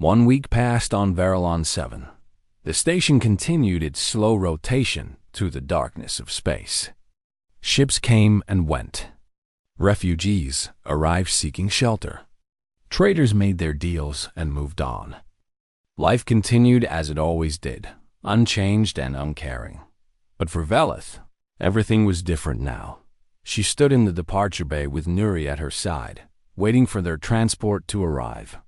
1 week passed on Verilon 7. The station continued its slow rotation through the darkness of space. Ships came and went. Refugees arrived seeking shelter. Traders made their deals and moved on. Life continued as it always did, unchanged and uncaring. But for Velith, everything was different now. She stood in the departure bay with Nuri at her side, waiting for their transport to arrive.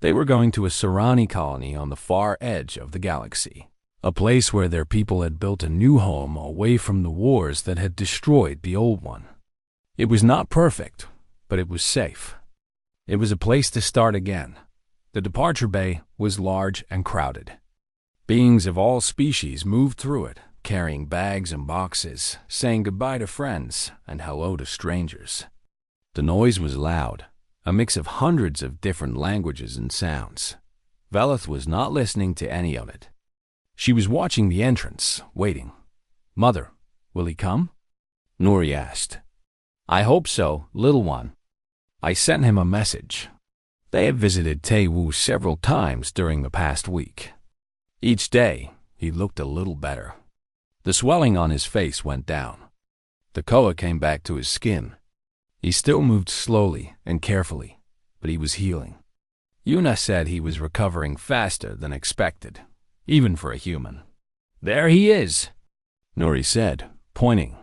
They were going to a Serani colony on the far edge of the galaxy, a place where their people had built a new home away from the wars that had destroyed the old one. It was not perfect, but it was safe. It was a place to start again. The departure bay was large and crowded. Beings of all species moved through it, carrying bags and boxes, saying goodbye to friends and hello to strangers. The noise was loud, a mix of hundreds of different languages and sounds. Velith was not listening to any of it. She was watching the entrance, waiting. "Mother, will he come?" Nuri asked. "I hope so, little one." I sent him a message. They had visited Taewoo several times during the past week. Each day, he looked a little better. The swelling on his face went down. The koa came back to his skin. He still moved slowly and carefully, but he was healing. Yuna said he was recovering faster than expected, even for a human. "There he is," Nuri said, pointing.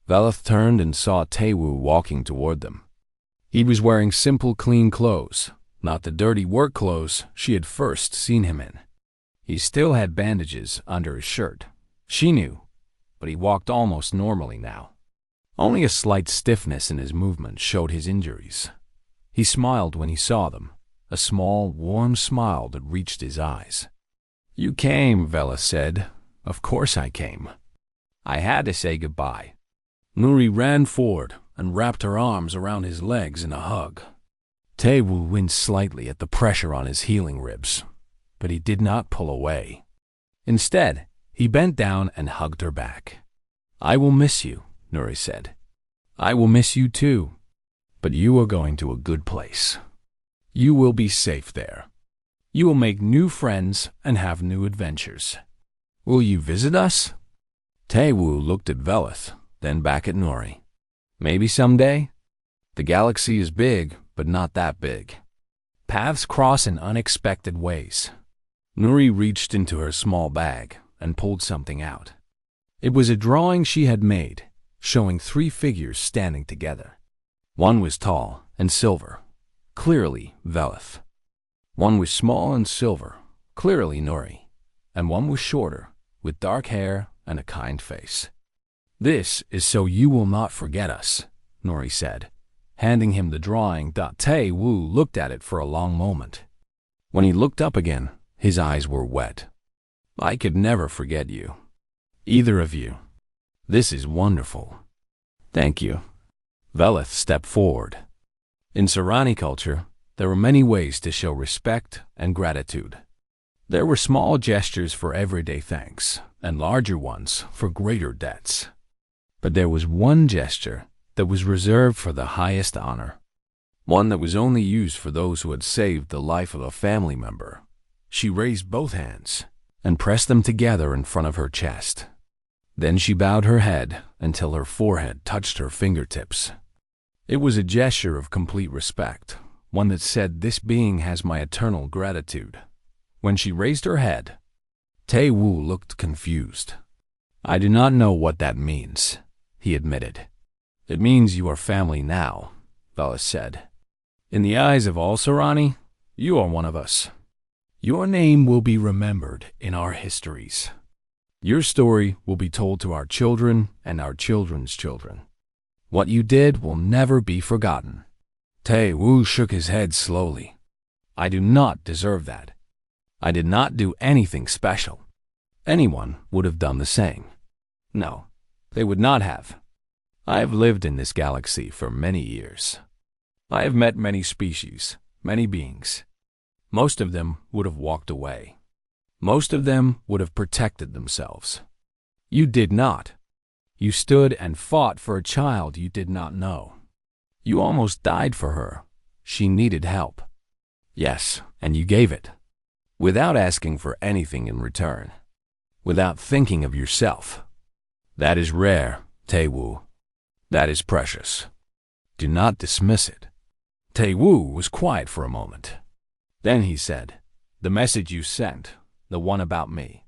Velith turned and saw Taewoo walking toward them. He was wearing simple, clean clothes, not the dirty work clothes she had first seen him in. He still had bandages under his shirt. She knew, but he walked almost normally now. Only a slight stiffness in his movement showed his injuries. He smiled when he saw them, a small, warm smile that reached his eyes. "You came," Velith said. "Of course I came. I had to say goodbye." Nuri ran forward and wrapped her arms around his legs in a hug. Taewoo winced slightly at the pressure on his healing ribs, but he did not pull away. Instead, he bent down and hugged her back. "I will miss you," Nuri said. "I will miss you too, but you are going to a good place. You will be safe there. You will make new friends and have new adventures. Will you visit us?" Taewoo looked at Velith, then back at Nuri. "Maybe someday. The galaxy is big, but not that big. Paths cross in unexpected ways." Nuri reached into her small bag and pulled something out. It was a drawing she had made, showing 3 figures standing together. One was tall and silver, clearly Velith. One was small and silver, clearly Nuri. And one was shorter, with dark hair and a kind face. "This is so you will not forget us," Nuri said, handing him the drawing. Taewoo looked at it for a long moment. When he looked up again, his eyes were wet. "I could never forget you. Either of you. This is wonderful. Thank you." Velith stepped forward. In Serani culture, there were many ways to show respect and gratitude. There were small gestures for everyday thanks, and larger ones for greater debts. But there was one gesture that was reserved for the highest honor, one that was only used for those who had saved the life of a family member. She raised both hands and pressed them together in front of her chest. Then she bowed her head until her forehead touched her fingertips. It was a gesture of complete respect, one that said, "This being has my eternal gratitude." When she raised her head, Taewoo looked confused. "I do not know what that means," he admitted. "It means you are family now," Velith said. "In the eyes of all Serani, you are one of us. Your name will be remembered in our histories. Your story will be told to our children and our children's children. What you did will never be forgotten." Taewoo shook his head slowly. "I do not deserve that. I did not do anything special. Anyone would have done the same. No, they would not have. I have lived in this galaxy for many years. I have met many species, many beings. Most of them would have walked away. Most of them would have protected themselves. You did not. You stood and fought for a child you did not know. You almost died for her. She needed help. Yes, and you gave it, without asking for anything in return, without thinking of yourself. That is rare, Tae-woo. That is precious. Do not dismiss it. Tae-woo was quiet for a moment. Then he said, "The message you sent, the one about me.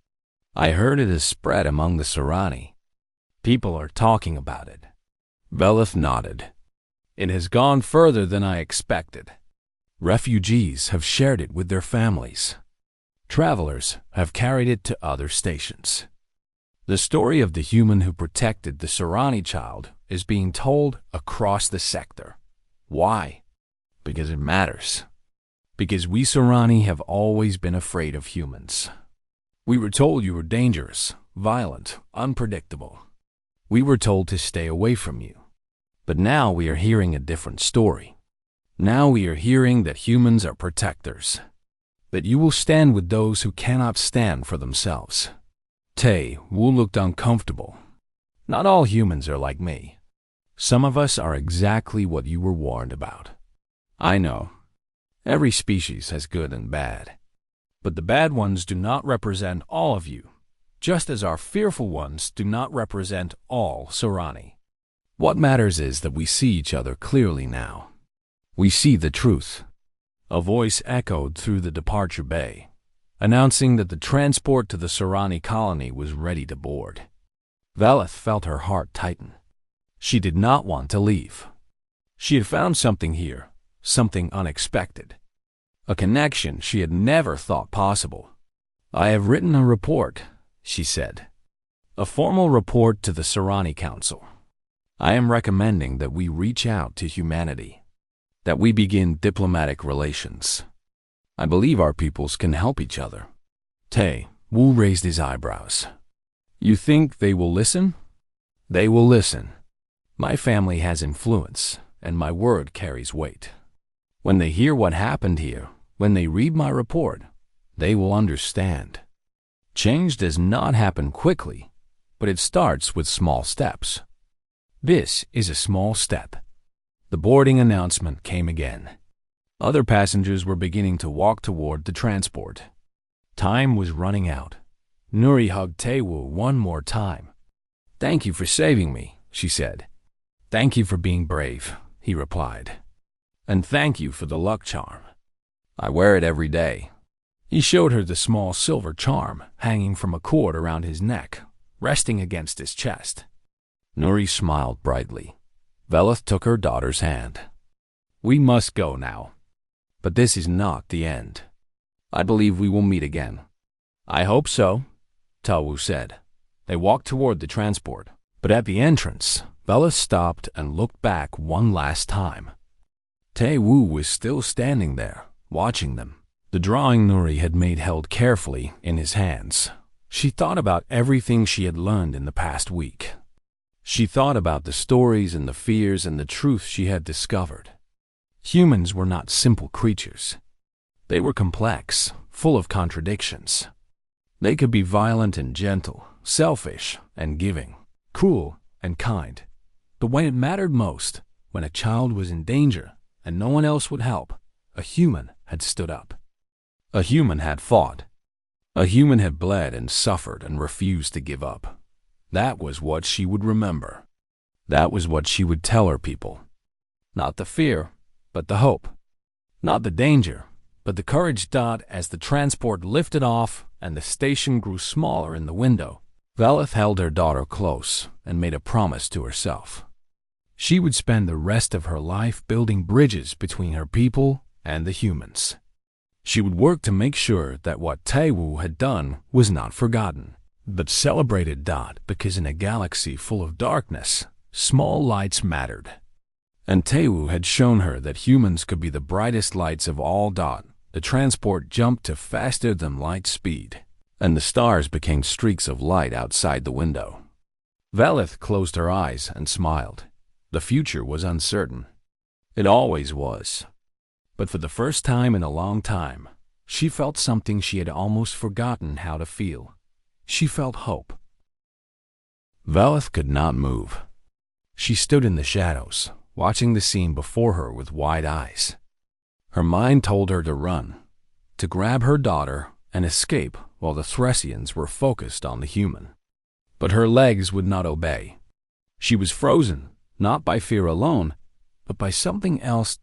I heard it has spread among the Sarani. People are talking about it." Velith nodded. "It has gone further than I expected. Refugees have shared it with their families. Travelers have carried it to other stations. The story of the human who protected the Sarani child is being told across the sector. Why? Because it matters. Because we Sarani have always been afraid of humans. We were told you were dangerous, violent, unpredictable. We were told to stay away from you. But now we are hearing a different story. Now we are hearing that humans are protectors. That you will stand with those who cannot stand for themselves." Tae-woo looked uncomfortable. "Not all humans are like me. Some of us are exactly what you were warned about. I know. Every species has good and bad. But the bad ones do not represent all of you, just as our fearful ones do not represent all Sarani. What matters is that we see each other clearly now. We see the truth." A voice echoed through the departure bay, announcing that the transport to the Sarani colony was ready to board. Velith felt her heart tighten. She did not want to leave. She had found something here, something unexpected. A connection she had never thought possible. "I have written a report," she said. "A formal report to the Sarani Council. I am recommending that we reach out to humanity, that we begin diplomatic relations. I believe our peoples can help each other." Tae-woo raised his eyebrows. "You think they will listen?" "They will listen. My family has influence, and my word carries weight. When they hear what happened here, when they read my report, they will understand. Change does not happen quickly, but it starts with small steps. This is a small step." The boarding announcement came again. Other passengers were beginning to walk toward the transport. Time was running out. Nuri hugged Tae-woo one more time. "Thank you for saving me," she said. "Thank you for being brave," he replied. "And thank you for the luck charm. I wear it every day." He showed her the small silver charm hanging from a cord around his neck, resting against his chest. Nuri smiled brightly. Velith took her daughter's hand. "We must go now. But this is not the end. I believe we will meet again." "I hope so," Tae-woo said. They walked toward the transport, but at the entrance, Velith stopped and looked back one last time. Tae-woo was still standing there, watching them. The drawing Nuri had made held carefully in his hands. She thought about everything she had learned in the past week. She thought about the stories and the fears and the truth she had discovered. Humans were not simple creatures. They were complex, full of contradictions. They could be violent and gentle, selfish and giving, cruel and kind. But when it mattered most, when a child was in danger and no one else would help, a human had stood up. A human had fought. A human had bled and suffered and refused to give up. That was what she would remember. That was what she would tell her people. Not the fear, but the hope. Not the danger, but the courage. As the transport lifted off and the station grew smaller in the window, Velith held her daughter close and made a promise to herself. She would spend the rest of her life building bridges between her people and the humans. She would work to make sure that what Tae-woo had done was not forgotten, but celebrated. Because in a galaxy full of darkness, small lights mattered. And Tae-woo had shown her that humans could be the brightest lights of all. The transport jumped to faster than light speed, and the stars became streaks of light outside the window. Velith closed her eyes and smiled. The future was uncertain. It always was. But for the first time in a long time, she felt something she had almost forgotten how to feel. She felt hope. Velith could not move. She stood in the shadows, watching the scene before her with wide eyes. Her mind told her to run, to grab her daughter and escape while the Thracians were focused on the human. But her legs would not obey. She was frozen, not by fear alone, but by something else.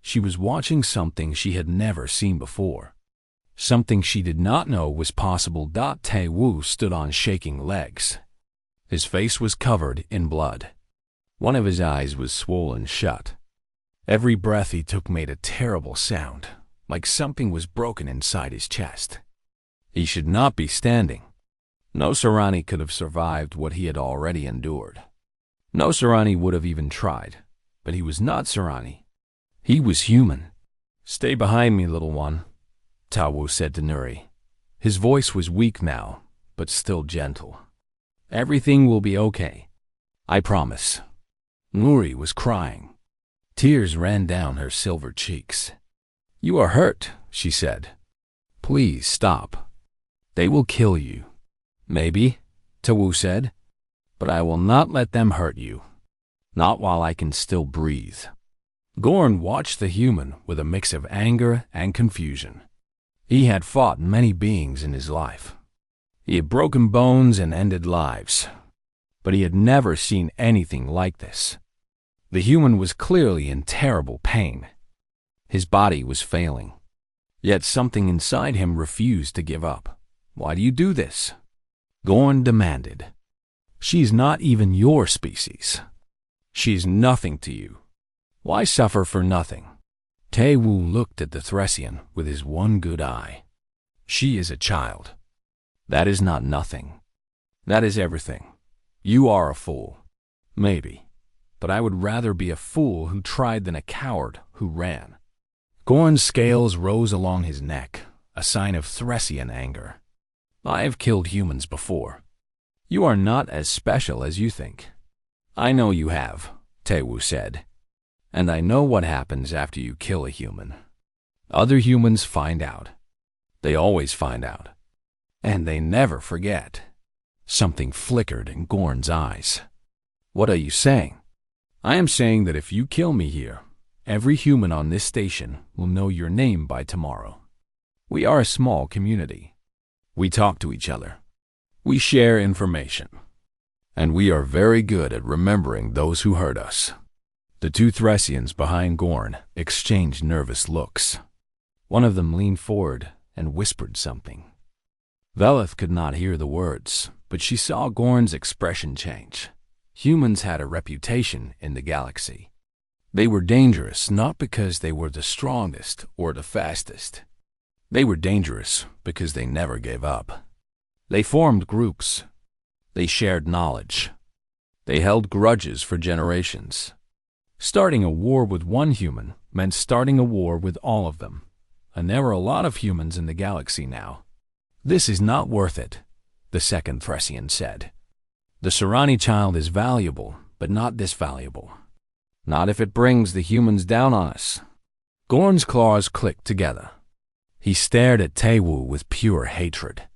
She was watching something she had never seen before. Something she did not know was possible. Tae-woo stood on shaking legs. His face was covered in blood. One of his eyes was swollen shut. Every breath he took made a terrible sound, like something was broken inside his chest. He should not be standing. No Sarani could have survived what he had already endured. No Sarani would have even tried, but he was not Sarani. He was human. "Stay behind me, little one," Tae-woo said to Nuri. His voice was weak now, but still gentle. "Everything will be okay. I promise." Nuri was crying. Tears ran down her silver cheeks. "You are hurt," she said. "Please stop. They will kill you." "Maybe," Tae-woo said, "but I will not let them hurt you. Not while I can still breathe." Gorn watched the human with a mix of anger and confusion. He had fought many beings in his life. He had broken bones and ended lives, but he had never seen anything like this. The human was clearly in terrible pain. His body was failing, yet something inside him refused to give up. "Why do you do this?" Gorn demanded. "She's not even your species. She's nothing to you. Why suffer for nothing?" Tae-woo looked at the Thracian with his one good eye. "She is a child. That is not nothing. That is everything. You are a fool. Maybe. But I would rather be a fool who tried than a coward who ran." Gorn's scales rose along his neck, a sign of Thracian anger. "I have killed humans before. You are not as special as you think." "I know you have," Tae-woo said. "And I know what happens after you kill a human. Other humans find out. They always find out. And they never forget." Something flickered in Gorn's eyes. "What are you saying?" "I am saying that if you kill me here, every human on this station will know your name by tomorrow. We are a small community. We talk to each other. We share information. And we are very good at remembering those who hurt us." The two Thracians behind Gorn exchanged nervous looks. One of them leaned forward and whispered something. Velith could not hear the words, but she saw Gorn's expression change. Humans had a reputation in the galaxy. They were dangerous not because they were the strongest or the fastest. They were dangerous because they never gave up. They formed groups. They shared knowledge. They held grudges for generations. Starting a war with one human meant starting a war with all of them. And there are a lot of humans in the galaxy now. "This is not worth it," the second Thracian said. "The Sarani child is valuable, but not this valuable. Not if it brings the humans down on us." Gorn's claws clicked together. He stared at Tae-woo with pure hatred.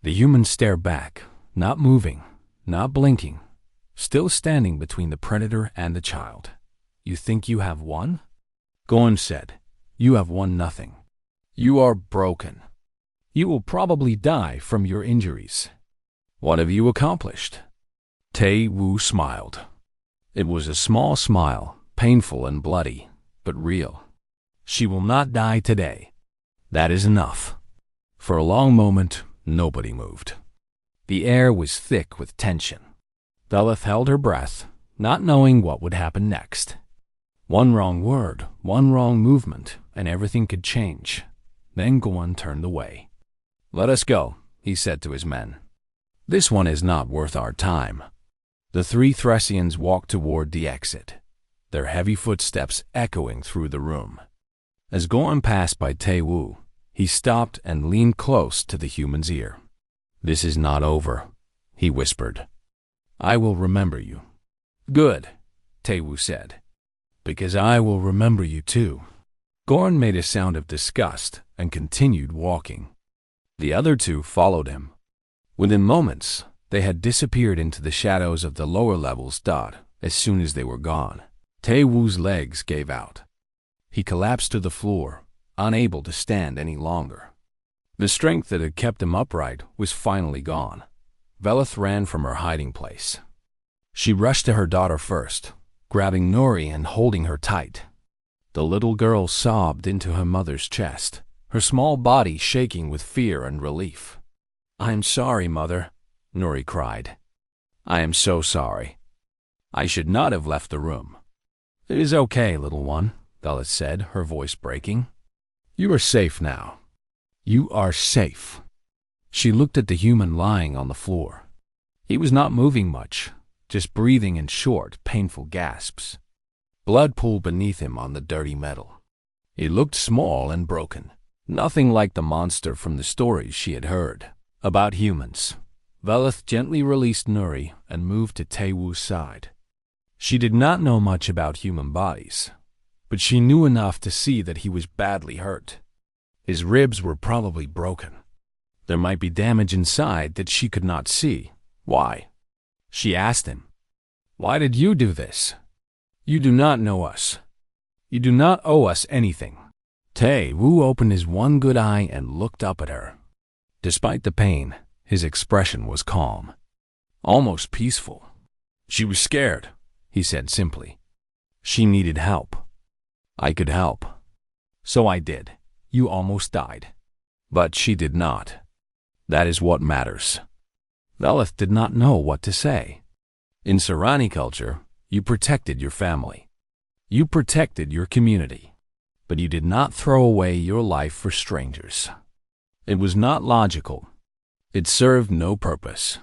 The human stared back, not moving, not blinking, still standing between the predator and the child. "You think you have won?" Gorn said. "You have won nothing. You are broken. You will probably die from your injuries. What have you accomplished?" Tae-woo smiled. It was a small smile, painful and bloody, but real. "She will not die today. That is enough." For a long moment, nobody moved. The air was thick with tension. Velith held her breath, not knowing what would happen next. One wrong word, one wrong movement, and everything could change. Then Gorn turned away. "Let us go," he said to his men. "This one is not worth our time." The three Thracians walked toward the exit, their heavy footsteps echoing through the room. As Gorn passed by Tae-woo, he stopped and leaned close to the human's ear. "This is not over," he whispered. "I will remember you." "Good," Tae-woo said. "Because I will remember you too." Gorn made a sound of disgust and continued walking. The other two followed him. Within moments, they had disappeared into the shadows of the lower levels. As soon as they were gone, Tae-woo's legs gave out. He collapsed to the floor, unable to stand any longer. The strength that had kept him upright was finally gone. Velith ran from her hiding place. She rushed to her daughter first, grabbing Nuri and holding her tight. The little girl sobbed into her mother's chest, her small body shaking with fear and relief. "I am sorry, Mother," Nuri cried. "I am so sorry. I should not have left the room." "It is okay, little one," Velith said, her voice breaking. "You are safe now. You are safe." She looked at the human lying on the floor. He was not moving much, just breathing in short, painful gasps. Blood pooled beneath him on the dirty metal. He looked small and broken, nothing like the monster from the stories she had heard about humans. Velith gently released Nuri and moved to Taewoo's side. She did not know much about human bodies, but she knew enough to see that he was badly hurt. His ribs were probably broken. There might be damage inside that she could not see. "Why?" she asked him. "Why did you do this? You do not know us. You do not owe us anything." Taewoo opened his one good eye and looked up at her. Despite the pain, his expression was calm, almost peaceful. "She was scared," he said simply. "She needed help. I could help. So I did. You almost died. But she did not. That is what matters." Velith did not know what to say. In Sarani culture, you protected your family. You protected your community. But you did not throw away your life for strangers. It was not logical. It served no purpose.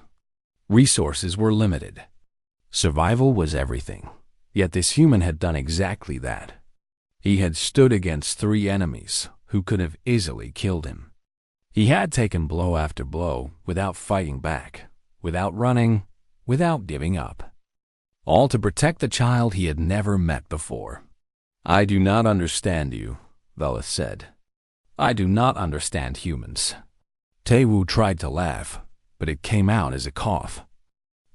Resources were limited. Survival was everything. Yet this human had done exactly that. He had stood against 3 enemies who could have easily killed him. He had taken blow after blow without fighting back, without running, without giving up. All to protect the child he had never met before. "I do not understand you," Velith said. "I do not understand humans." Taewoo tried to laugh, but it came out as a cough.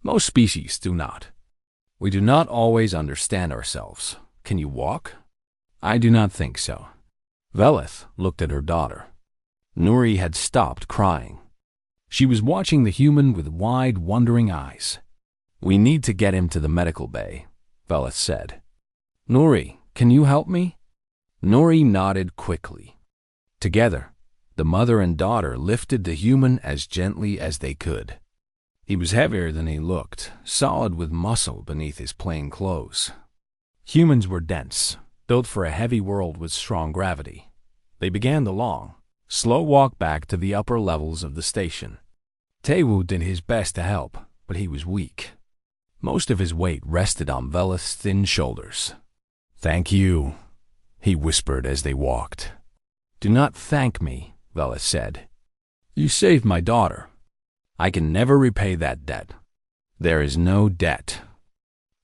"Most species do not. We do not always understand ourselves. Can you walk?" "I do not think so." Velith looked at her daughter. Nuri had stopped crying. She was watching the human with wide, wondering eyes. "We need to get him to the medical bay," Velith said. "Nuri, can you help me?" Nuri nodded quickly. Together, the mother and daughter lifted the human as gently as they could. He was heavier than he looked, solid with muscle beneath his plain clothes. Humans were dense, built for a heavy world with strong gravity. They began the long, slow walk back to the upper levels of the station. Taewoo did his best to help, but he was weak. Most of his weight rested on Velith's thin shoulders. "Thank you," he whispered as they walked. "Do not thank me," Velith said. "You saved my daughter. I can never repay that debt. There is no debt.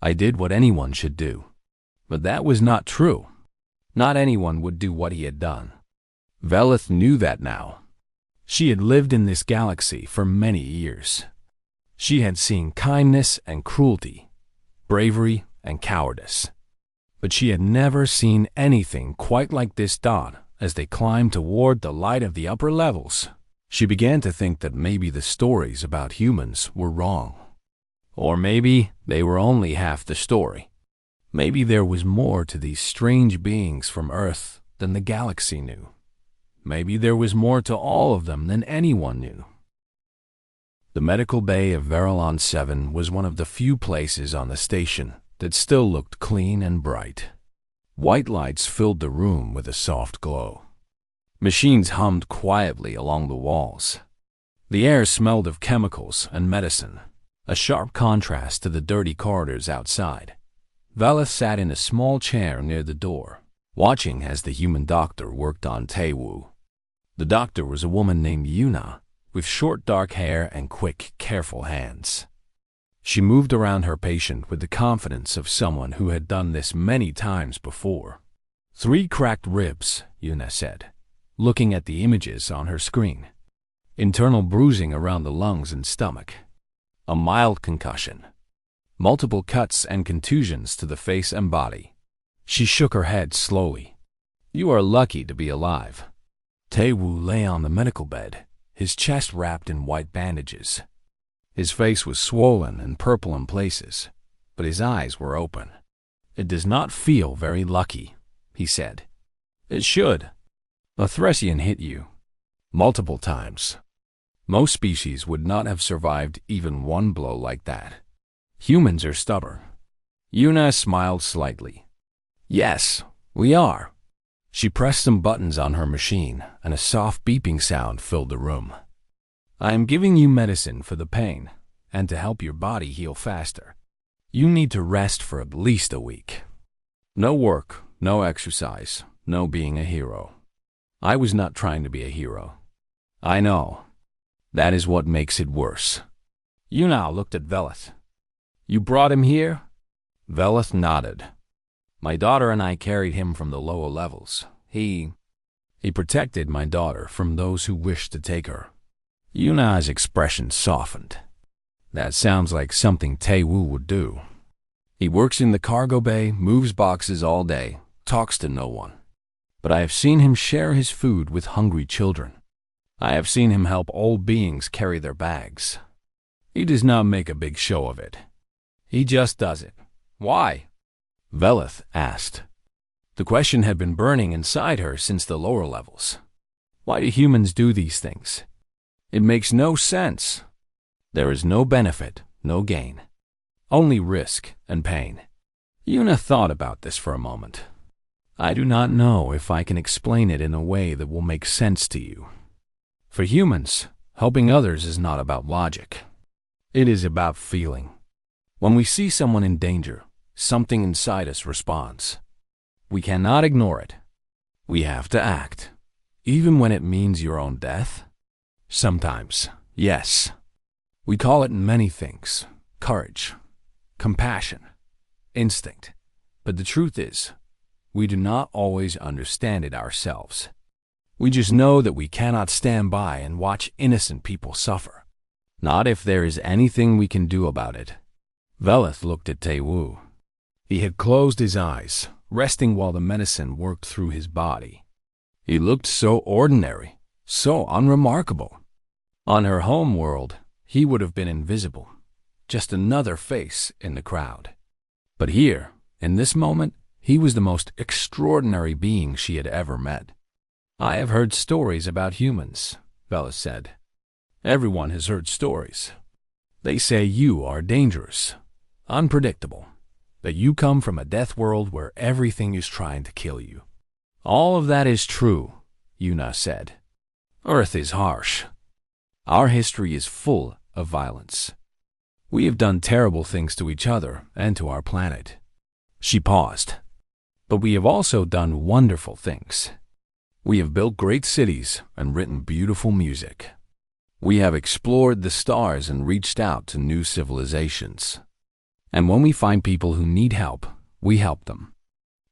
I did what anyone should do." But that was not true. Not anyone would do what he had done. Velith knew that now. She had lived in this galaxy for many years. She had seen kindness and cruelty, bravery and cowardice. But she had never seen anything quite like this dawn as they climbed toward the light of the upper levels. She began to think that maybe the stories about humans were wrong. Or maybe they were only half the story. Maybe there was more to these strange beings from Earth than the galaxy knew. Maybe there was more to all of them than anyone knew. The medical bay of Verilon 7 was one of the few places on the station that still looked clean and bright. White lights filled the room with a soft glow. Machines hummed quietly along the walls. The air smelled of chemicals and medicine, a sharp contrast to the dirty corridors outside. Velith sat in a small chair near the door, watching as the human doctor worked on Taewoo. The doctor was a woman named Yuna, with short dark hair and quick, careful hands. She moved around her patient with the confidence of someone who had done this many times before. 3 cracked ribs, Yuna said, looking at the images on her screen. Internal bruising around the lungs and stomach. A mild concussion. Multiple cuts and contusions to the face and body. She shook her head slowly. "You are lucky to be alive." Taewoo lay on the medical bed, his chest wrapped in white bandages. His face was swollen and purple in places, but his eyes were open. "It does not feel very lucky," he said. "It should. A Thresion hit you multiple times. Most species would not have survived even one blow like that. Humans are stubborn." Yuna smiled slightly. "Yes, we are." She pressed some buttons on her machine, and a soft beeping sound filled the room. "I am giving you medicine for the pain, and to help your body heal faster. You need to rest for at least a week. No work, no exercise, no being a hero. I was not trying to be a hero. I know. That is what makes it worse." Yuna looked at Velith. "You brought him here?" Velith nodded. "My daughter and I carried him from the lower levels. He protected my daughter from those who wished to take her." Yuna's expression softened. "That sounds like something Taewoo would do. He works in the cargo bay, moves boxes all day, talks to no one. But I have seen him share his food with hungry children. I have seen him help old beings carry their bags. He does not make a big show of it. He just does it. Why?" Velith asked. The question had been burning inside her since the lower levels. Why do humans do these things? It makes no sense. There is no benefit, no gain. Only risk and pain. Yuna thought about this for a moment. "I do not know if I can explain it in a way that will make sense to you. For humans, helping others is not about logic. It is about feeling. When we see someone in danger, something inside us responds. We cannot ignore it. We have to act, even when it means your own death. Sometimes, yes. We call it many things: courage, compassion, instinct. But the truth is, we do not always understand it ourselves. We just know that we cannot stand by and watch innocent people suffer. Not if there is anything we can do about it." Velith looked at Taewoo. He had closed his eyes, resting while the medicine worked through his body. He looked so ordinary, so unremarkable. On her home world, he would have been invisible, just another face in the crowd. But here, in this moment, he was the most extraordinary being she had ever met. "I have heard stories about humans," Velith said. "Everyone has heard stories. They say you are dangerous, unpredictable, that you come from a death world where everything is trying to kill you. All of that is true," Yuna said. "Earth is harsh. Our history is full of violence. We have done terrible things to each other and to our planet." She paused. "But we have also done wonderful things. We have built great cities and written beautiful music. We have explored the stars and reached out to new civilizations. And when we find people who need help, we help them,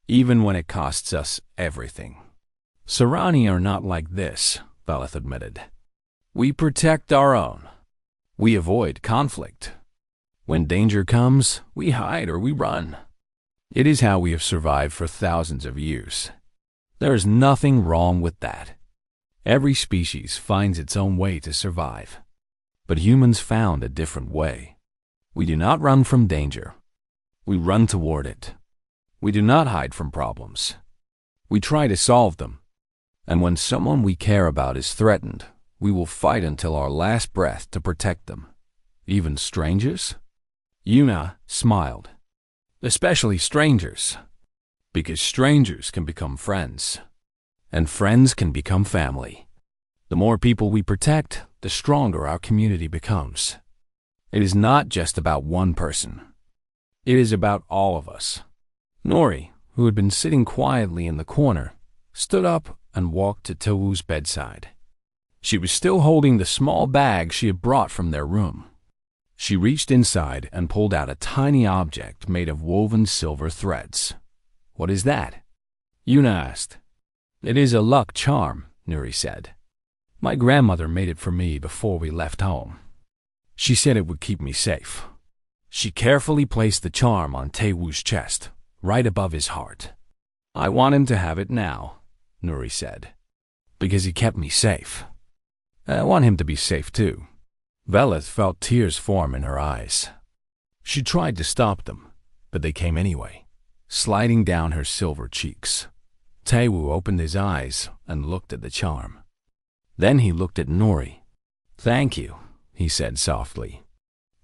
even when it costs us everything." "Sarani are not like this," Velith admitted. "We protect our own. We avoid conflict. When danger comes, we hide or we run. It is how we have survived for thousands of years. There is nothing wrong with that. Every species finds its own way to survive. But humans found a different way. We do not run from danger. We run toward it. We do not hide from problems. We try to solve them. And when someone we care about is threatened, we will fight until our last breath to protect them. Even strangers?" Yuna smiled. "Especially strangers. Because strangers can become friends. And friends can become family. The more people we protect, the stronger our community becomes. It is not just about one person. It is about all of us." Nori, who had been sitting quietly in the corner, stood up and walked to Taewoo's bedside. She was still holding the small bag she had brought from their room. She reached inside and pulled out a tiny object made of woven silver threads. "What is that?" Yuna asked. "It is a luck charm," Nuri said. "My grandmother made it for me before we left home. She said it would keep me safe." She carefully placed the charm on Taewoo's chest, right above his heart. "I want him to have it now," Nuri said. because he kept me safe. I want him to be safe too. Velith felt tears form in her eyes. She tried to stop them, but they came anyway, sliding down her silver cheeks. Taewoo opened his eyes and looked at the charm. Then he looked at Nori. "Thank you," he said softly.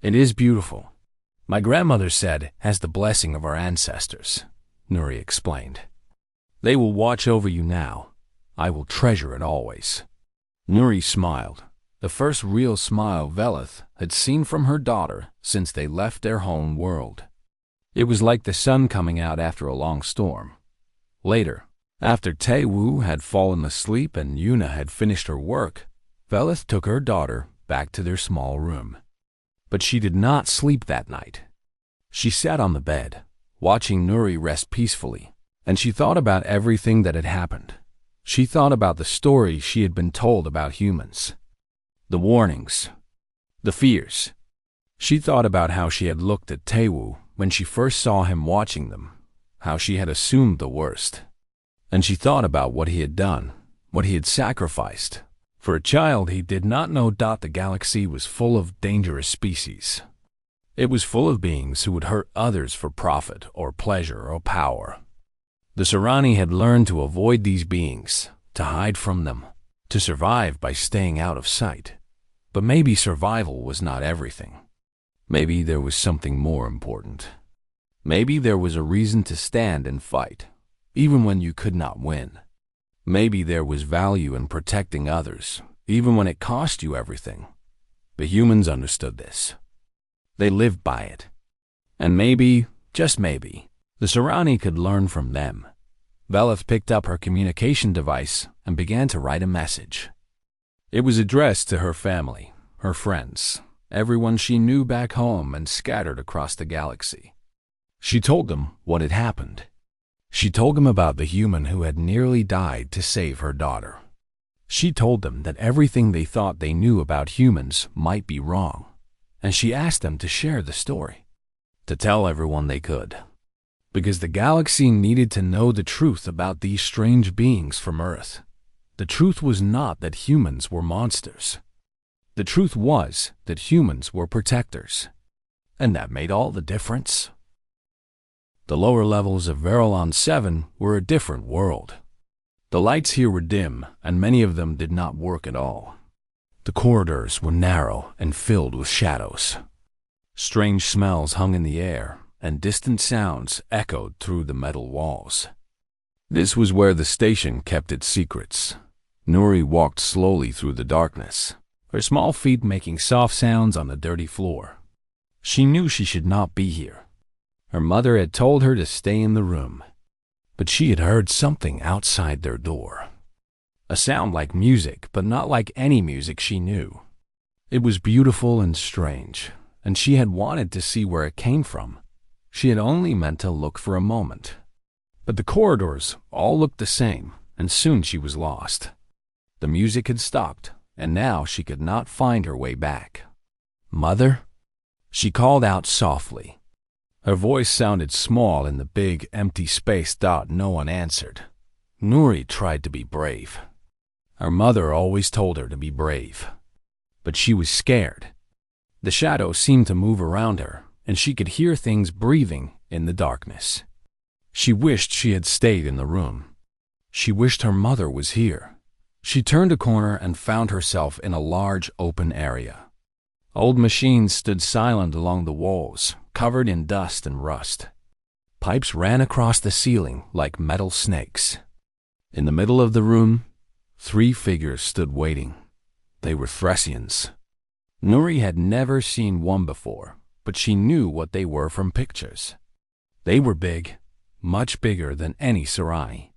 "It is beautiful. My grandmother said has the blessing of our ancestors," Nuri explained. "They will watch over you now. I will treasure it always." Nuri smiled, the first real smile Velith had seen from her daughter since they left their home world. It was like the sun coming out after a long storm. Later, after Taewoo had fallen asleep and Yuna had finished her work, Velith took her daughter back to their small room. But she did not sleep that night. She sat on the bed, watching Nuri rest peacefully, and she thought about everything that had happened. She thought about the story she had been told about humans, the warnings, the fears. She thought about how she had looked at Taewoo when she first saw him watching them, how she had assumed the worst. And she thought about what he had done, what he had sacrificed. For a child, he did not know that the galaxy was full of dangerous species. It was full of beings who would hurt others for profit or pleasure or power. The Sarani had learned to avoid these beings, to hide from them, to survive by staying out of sight. But maybe survival was not everything. Maybe there was something more important. Maybe there was a reason to stand and fight, even when you could not win. Maybe there was value in protecting others, even when it cost you everything. The humans understood this. They lived by it. And maybe, just maybe, the Sarani could learn from them. Velith picked up her communication device and began to write a message. It was addressed to her family, her friends, everyone she knew back home and scattered across the galaxy. She told them what had happened. She told them about the human who had nearly died to save her daughter. She told them that everything they thought they knew about humans might be wrong, and she asked them to share the story, to tell everyone they could. Because the galaxy needed to know the truth about these strange beings from Earth. The truth was not that humans were monsters. The truth was that humans were protectors. And that made all the difference. The lower levels of Verylon 7 were a different world. The lights here were dim, and many of them did not work at all. The corridors were narrow and filled with shadows. Strange smells hung in the air, and distant sounds echoed through the metal walls. This was where the station kept its secrets. Nuri walked slowly through the darkness, her small feet making soft sounds on the dirty floor. She knew she should not be here. Her mother had told her to stay in the room, but she had heard something outside their door. A sound like music, but not like any music she knew. It was beautiful and strange, and she had wanted to see where it came from. She had only meant to look for a moment. But the corridors all looked the same, and soon she was lost. The music had stopped, and now she could not find her way back. "Mother?" She called out softly. Her voice sounded small in the big, empty space. No one answered. Nuri tried to be brave. Her mother always told her to be brave. But she was scared. The shadows seemed to move around her, and she could hear things breathing in the darkness. She wished she had stayed in the room. She wished her mother was here. She turned a corner and found herself in a large open area. Old machines stood silent along the walls, covered in dust and rust. Pipes ran across the ceiling like metal snakes. In the middle of the room, 3 figures stood waiting. They were Thessians. Nuri had never seen one before, but she knew what they were from pictures. They were big, much bigger than any Sarai.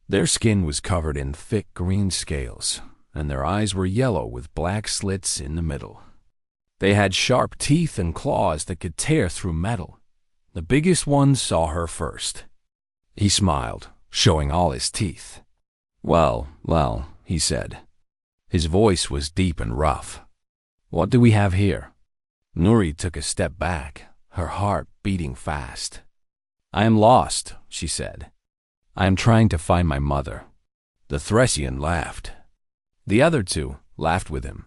Their skin was covered in thick green scales, and their eyes were yellow with black slits in the middle. They had sharp teeth and claws that could tear through metal. The biggest one saw her first. He smiled, showing all his teeth. Well, he said. His voice was deep and rough. "What do we have here?" Nuri took a step back, her heart beating fast. "I am lost," she said. "I am trying to find my mother." The Thessian laughed. The other two laughed with him.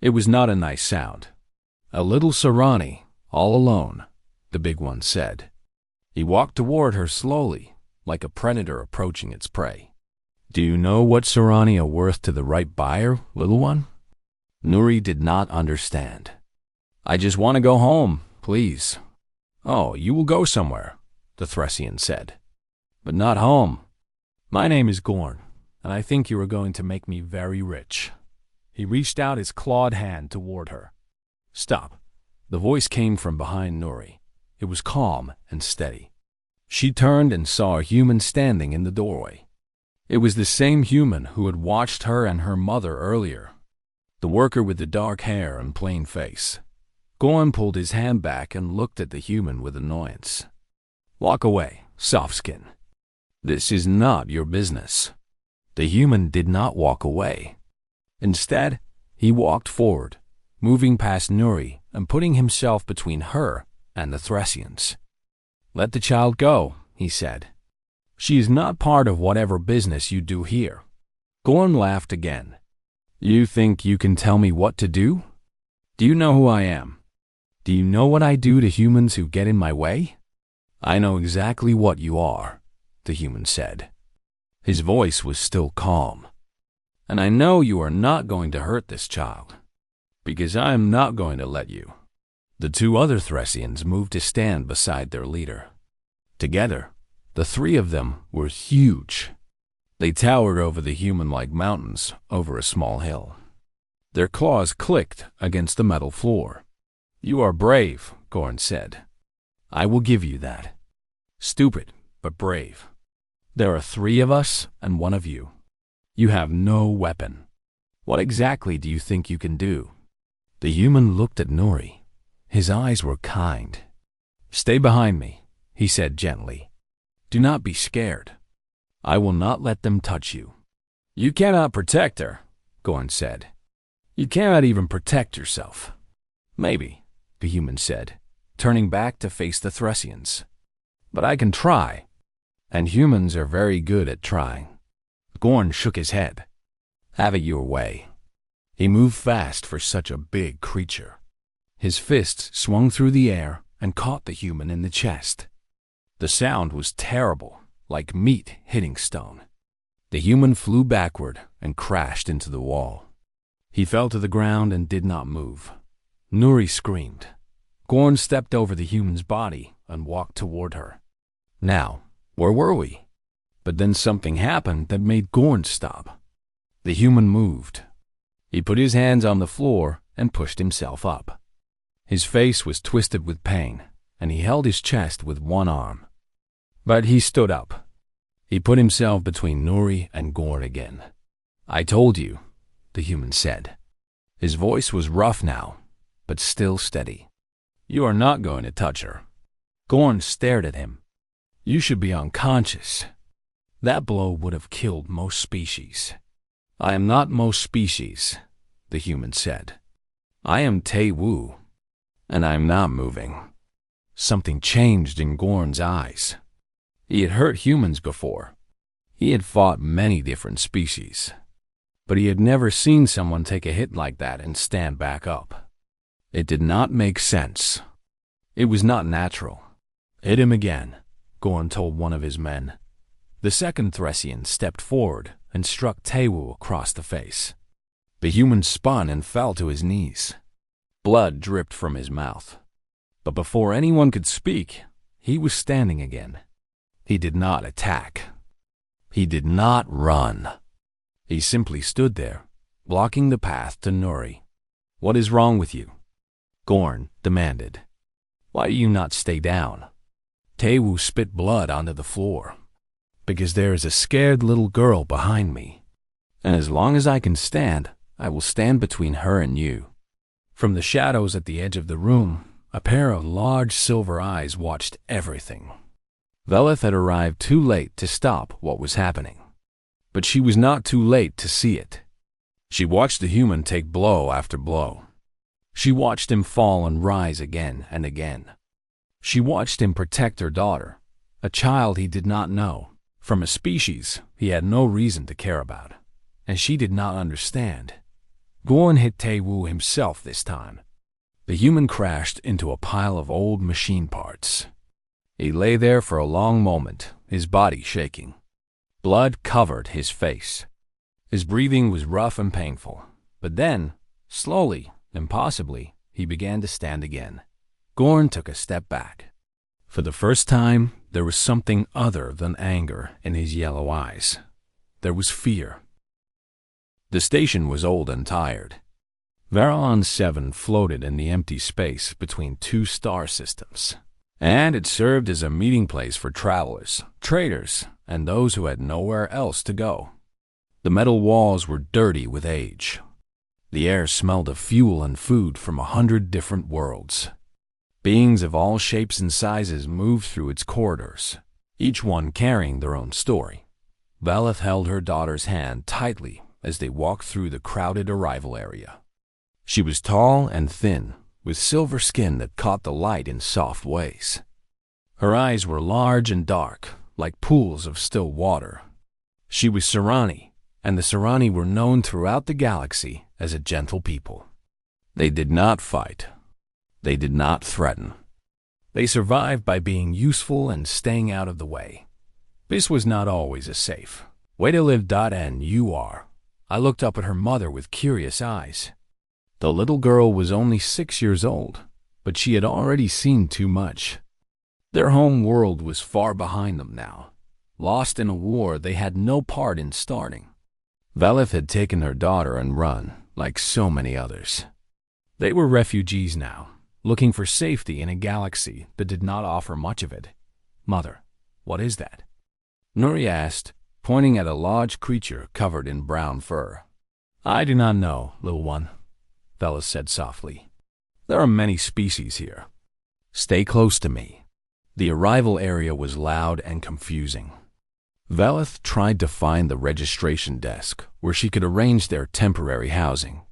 It was not a nice sound. "A little Sarani, all alone," the big one said. He walked toward her slowly, like a predator approaching its prey. "Do you know what Sarani are worth to the right buyer, little one?" Nuri did not understand. "I just want to go home, please." "Oh, you will go somewhere," the Thracian said. "But not home. My name is Gorn, and I think you are going to make me very rich." He reached out his clawed hand toward her. "Stop." The voice came from behind Nuri. It was calm and steady. She turned and saw a human standing in the doorway. It was the same human who had watched her and her mother earlier. The worker with the dark hair and plain face. Gorn pulled his hand back and looked at the human with annoyance. "Walk away, Softskin. This is not your business." The human did not walk away. Instead, he walked forward, moving past Nuri and putting himself between her and the Thracians. "Let the child go," he said. "She is not part of whatever business you do here." Gorn laughed again. "You think you can tell me what to do? Do you know who I am? Do you know what I do to humans who get in my way?" "I know exactly what you are," the human said. His voice was still calm. "And I know you are not going to hurt this child, because I am not going to let you." The two other Thracians moved to stand beside their leader. Together, the three of them were huge. They towered over the human like mountains over a small hill. Their claws clicked against the metal floor. "You are brave," Gorn said. "I will give you that. Stupid, but brave. There are three of us and one of you. You have no weapon. What exactly do you think you can do?" The human looked at Nuri. His eyes were kind. "Stay behind me," he said gently. "Do not be scared. I will not let them touch you." "You cannot protect her," Gorn said. "You cannot even protect yourself." "Maybe," the human said, turning back to face the Thracians. "But I can try, and humans are very good at trying." Gorn shook his head. "Have it your way." He moved fast for such a big creature. His fists swung through the air and caught the human in the chest. The sound was terrible, like meat hitting stone. The human flew backward and crashed into the wall. He fell to the ground and did not move. Nuri screamed. Gorn stepped over the human's body and walked toward her. Now, where were we? But then something happened that made Gorn stop. The human moved. He put his hands on the floor and pushed himself up. His face was twisted with pain, and he held his chest with one arm. But he stood up. He put himself between Nuri and Gorn again. "I told you," the human said. His voice was rough now, but still steady. "You are not going to touch her." Gorn stared at him. "You should be unconscious. That blow would have killed most species." "I am not most species," the human said. "I am Tae Woo, and I am not moving." Something changed in Gorn's eyes. He had hurt humans before. He had fought many different species. But he had never seen someone take a hit like that and stand back up. It did not make sense. It was not natural. "Hit him again," Gorn told one of his men. The second Thracian stepped forward and struck Taewu across the face. The human spun and fell to his knees. Blood dripped from his mouth. But before anyone could speak, he was standing again. He did not attack. He did not run. He simply stood there, blocking the path to Nuri. "What is wrong with you?" Gorn demanded. "Why do you not stay down?" Taewu spit blood onto the floor. "Because there is a scared little girl behind me. And as long as I can stand, I will stand between her and you." From the shadows at the edge of the room, a pair of large silver eyes watched everything. Veleth had arrived too late to stop what was happening. But she was not too late to see it. She watched the human take blow after blow. She watched him fall and rise again and again. She watched him protect her daughter, a child he did not know, from a species he had no reason to care about. and she did not understand. Gorn hit Tae-woo himself this time. The human crashed into a pile of old machine parts. He lay there for a long moment, his body shaking. Blood covered his face. His breathing was rough and painful. But then, slowly, impossibly, he began to stand again. Gorn took a step back. For the first time, there was something other than anger in his yellow eyes. There was fear. The station was old and tired. Varelon 7 floated in the empty space between two star systems, and it served as a meeting place for travelers, traders, and those who had nowhere else to go. The metal walls were dirty with age. The air smelled of fuel and food from 100 different worlds. Beings of all shapes and sizes moved through its corridors, each one carrying their own story. Valeth held her daughter's hand tightly as they walked through the crowded arrival area. She was tall and thin, with silver skin that caught the light in soft ways. Her eyes were large and dark, like pools of still water. She was Serani, and the Serani were known throughout the galaxy as a gentle people. They did not fight. They did not threaten. They survived by being useful and staying out of the way. This was not always a safe way to live. And you are. I looked up at her mother with curious eyes. The little girl was only 6 years old, but she had already seen too much. Their home world was far behind them now, lost in a war they had no part in starting. Valeth had taken her daughter and run, like so many others. They were refugees now, looking for safety in a galaxy that did not offer much of it. "Mother, what is that?" Nuri asked, pointing at a large creature covered in brown fur. "I do not know, little one," Valeth said softly. "There are many species here. Stay close to me." The arrival area was loud and confusing. Valeth tried to find the registration desk where she could arrange their temporary housing.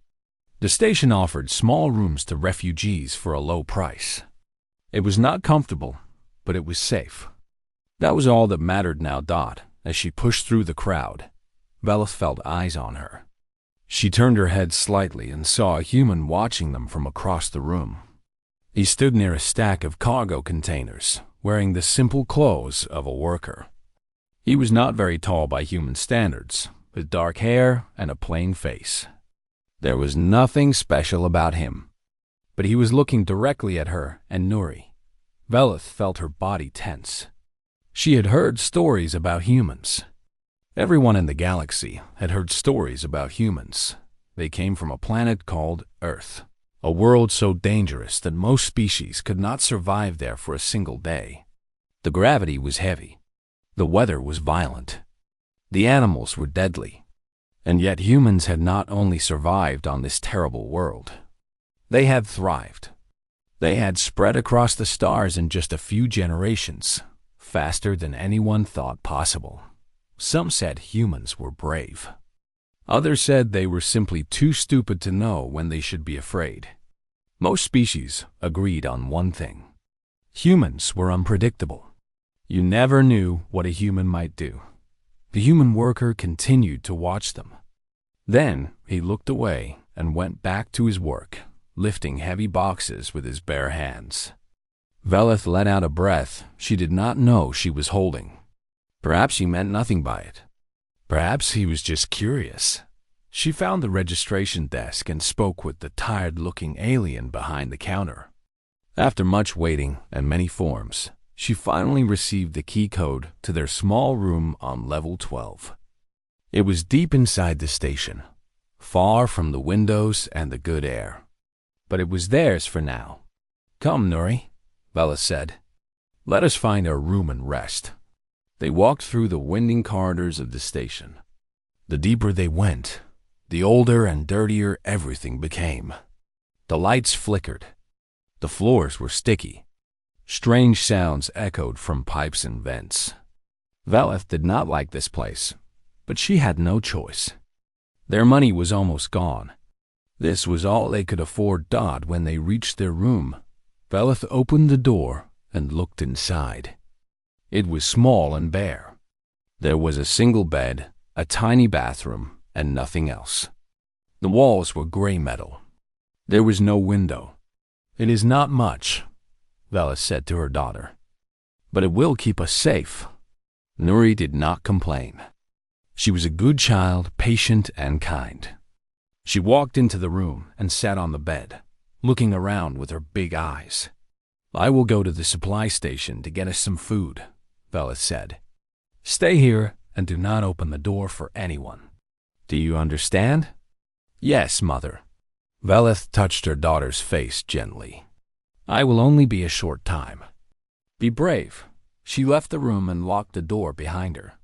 The station offered small rooms to refugees for a low price. It was not comfortable, but it was safe. That was all that mattered now. As she pushed through the crowd, Valeth felt eyes on her. She turned her head slightly and saw a human watching them from across the room. He stood near a stack of cargo containers, wearing the simple clothes of a worker. He was not very tall by human standards, with dark hair and a plain face. There was nothing special about him, but he was looking directly at her and Nuri. Valeth felt her body tense. She had heard stories about humans. Everyone in the galaxy had heard stories about humans. They came from a planet called Earth, a world so dangerous that most species could not survive there for a single day. The gravity was heavy. The weather was violent. The animals were deadly. And yet humans had not only survived on this terrible world. They had thrived. They had spread across the stars in just a few generations, faster than anyone thought possible. Some said humans were brave. Others said they were simply too stupid to know when they should be afraid. Most species agreed on one thing. Humans were unpredictable. You never knew what a human might do. The human worker continued to watch them. Then he looked away and went back to his work, lifting heavy boxes with his bare hands. Valeth let out a breath she did not know she was holding. Perhaps he meant nothing by it. Perhaps he was just curious. She found the registration desk and spoke with the tired-looking alien behind the counter. After much waiting and many forms, she finally received the key code to their small room on level 12. It was deep inside the station, far from the windows and the good air. But it was theirs for now. "Come, Nuri," Valeth said. "Let us find our room and rest." They walked through the winding corridors of the station. The deeper they went, the older and dirtier everything became. The lights flickered. The floors were sticky. Strange sounds echoed from pipes and vents. Valeth did not like this place, but she had no choice. Their money was almost gone. This was all they could afford. When they reached their room, Valeth opened the door and looked inside. It was small and bare. There was a single bed, a tiny bathroom, and nothing else. The walls were gray metal. There was no window. "It is not much," Velis said to her daughter, "but it will keep us safe." Nuri did not complain. She was a good child, patient and kind. She walked into the room and sat on the bed, looking around with her big eyes. "I will go to the supply station to get us some food," Velis said. "Stay here and do not open the door for anyone. Do you understand?" "Yes, mother." Velith touched her daughter's face gently. "I will only be a short time. Be brave." She left the room and locked the door behind her.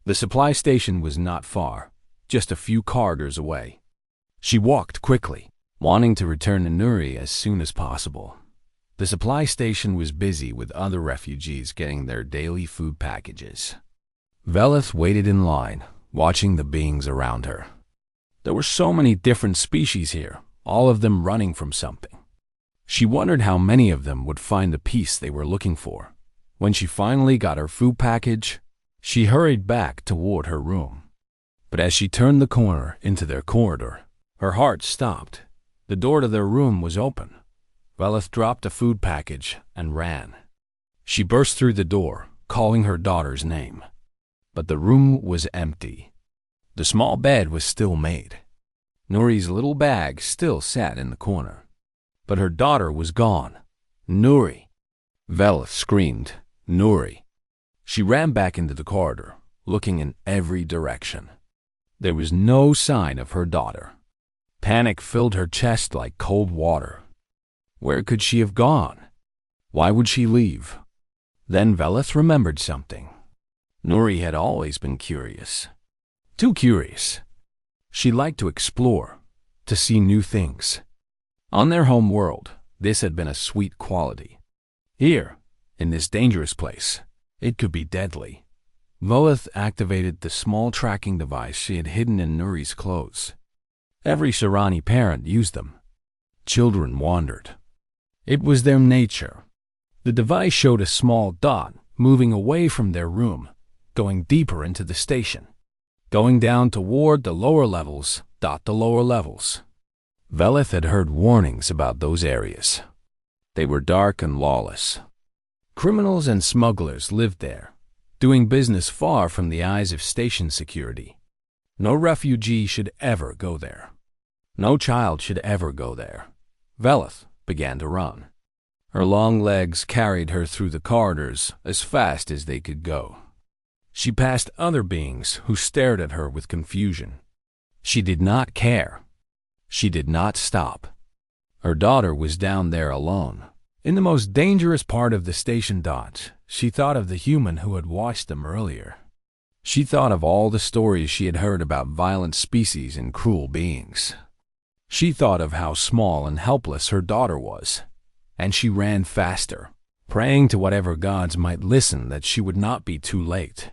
The supply station was not far, just a few corridors away. She walked quickly, wanting to return to Nuri as soon as possible. The supply station was busy with other refugees getting their daily food packages. Velith waited in line, watching the beings around her. There were so many different species here, all of them running from something. She wondered how many of them would find the peace they were looking for. When she finally got her food package, she hurried back toward her room. But as she turned the corner into their corridor, her heart stopped. The door to their room was open. Velith dropped the food package and ran. She burst through the door, calling her daughter's name. But the room was empty. The small bed was still made. Nuri's little bag still sat in the corner. But her daughter was gone. "Nuri!" Velith screamed, "Nuri!" She ran back into the corridor, looking in every direction. There was no sign of her daughter. Panic filled her chest like cold water. Where could she have gone? Why would she leave? Then Velith remembered something. Nuri had always been curious. Too curious. She liked to explore, to see new things. On their home world, this had been a sweet quality. Here, in this dangerous place, it could be deadly. Velith activated the small tracking device she had hidden in Nuri's clothes. Every Sirani parent used them. Children wandered. It was their nature. The device showed a small dot moving away from their room, going deeper into the station, going down toward the lower levels, the lower levels. Velith had heard warnings about those areas. They were dark and lawless. Criminals and smugglers lived there, doing business far from the eyes of station security. No refugee should ever go there. No child should ever go there. Velith began to run. Her long legs carried her through the corridors as fast as they could go. She passed other beings who stared at her with confusion. She did not care. She did not stop. Her daughter was down there alone. In the most dangerous part of the station dot, she thought of the human who had watched them earlier. She thought of all the stories she had heard about violent species and cruel beings. She thought of how small and helpless her daughter was, and she ran faster, praying to whatever gods might listen that she would not be too late.